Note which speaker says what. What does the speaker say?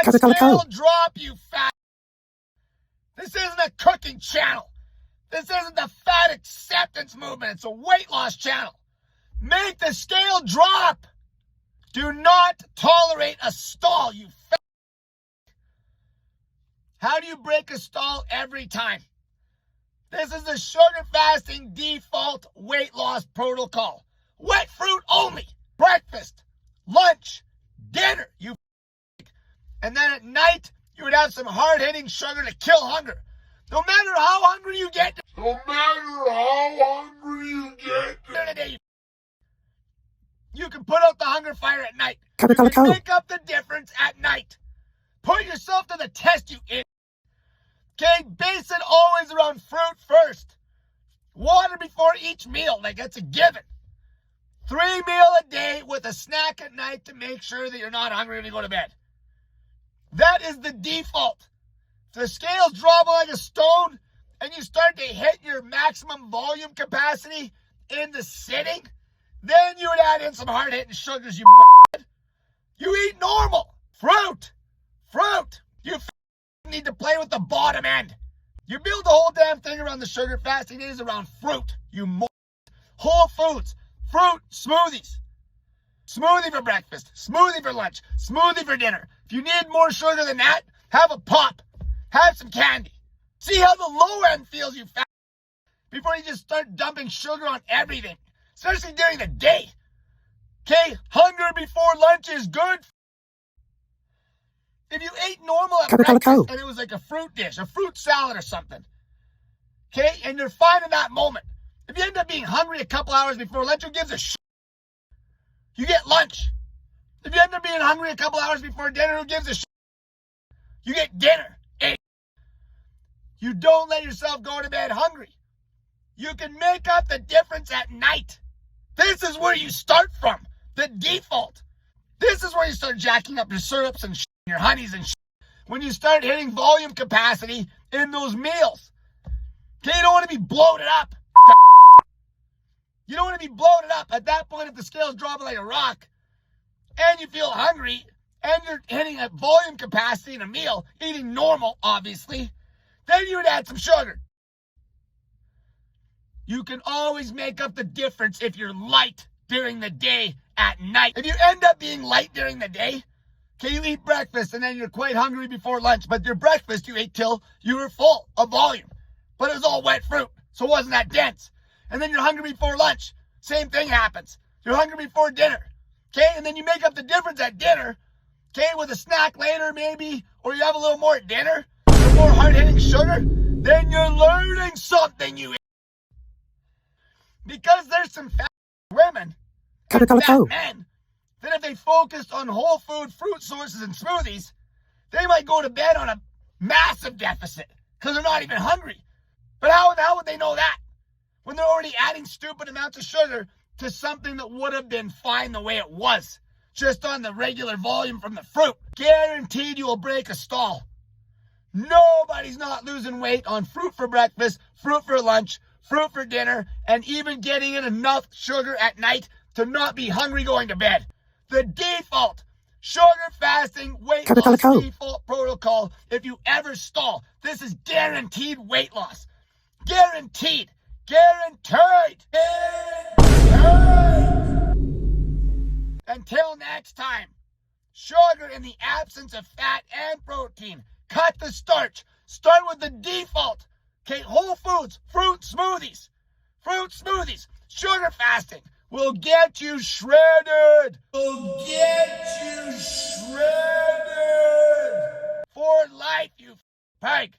Speaker 1: that scale drop, you fat. This isn't a cooking channel. This isn't the fat acceptance movement. It's a weight loss channel. Make the scale drop. Do not tolerate a stall, you fat. How do you break a stall every time? This is the sugar fasting default weight loss protocol. Wet fruit only. Breakfast, lunch, dinner, you f***. And then at night, you would have some hard-hitting sugar to kill hunger. No matter how hungry you get. You can put out the hunger fire at night. You can make up the difference at night. Put yourself to the test, you idiot. Okay, base it always around fruit first. Water before each meal, like that's a given. 3 meals a day with a snack at night to make sure that you're not hungry when you go to bed. That is the default. If the scales drop like a stone and you start to hit your maximum volume capacity in the sitting, then you would add in some hard-hitting sugars, you m***. You eat normal. Fruit. You need to play with the bottom end. You build the whole damn thing around the sugar fasting. It is around fruit, you m***. Whole foods. Fruit, smoothies. Smoothie for breakfast, smoothie for lunch, smoothie for dinner. If you need more sugar than that, have a pop. Have some candy. See how the low end feels, you fat. Before you just start dumping sugar on everything, especially during the day. Okay, hunger before lunch is good. If you ate normal at breakfast and it was like a fruit dish, a fruit salad or something, okay, and you're fine in that moment. If you end up being hungry a couple hours before lunch, who gives a shit? You get lunch. If you end up being hungry a couple hours before dinner, who gives a shit? You get dinner. You don't let yourself go to bed hungry. You can make up the difference at night. This is where you start from, the default. This is where you start jacking up your syrups and shit, your honeys and shit. When you start hitting volume capacity in those meals. Okay, you don't want to be bloated up. You don't want to be bloated up. At that point, if the scale's dropping like a rock and you feel hungry and you're hitting a volume capacity in a meal, eating normal, obviously, then you would add some sugar. You can always make up the difference if you're light during the day at night. If you end up being light during the day, okay, you eat breakfast and then you're quite hungry before lunch, but your breakfast you ate till you were full of volume. But it was all wet fruit, so it wasn't that dense. And then you're hungry before lunch. Same thing happens. You're hungry before dinner. Okay, and then you make up the difference at dinner. Okay, with a snack later maybe, or you have a little more at dinner, or more hard-hitting sugar. Then you're learning something, you idiot. Because there's some fat women and fat men that if they focused on whole food, fruit sources, and smoothies, they might go to bed on a massive deficit because they're not even hungry. But how the hell would they know that? When they're already adding stupid amounts of sugar to something that would have been fine the way it was, just on the regular volume from the fruit. Guaranteed you will break a stall. Nobody's not losing weight on fruit for breakfast, fruit for lunch, fruit for dinner, and even getting in enough sugar at night to not be hungry going to bed. The default sugar fasting weight loss default protocol, if you ever stall, this is guaranteed weight loss. Guaranteed. Guaranteed. Until next time, sugar in the absence of fat and protein. Cut the starch. Start with the default. Okay, whole foods, fruit smoothies. Sugar fasting will get you shredded. For life, you pig.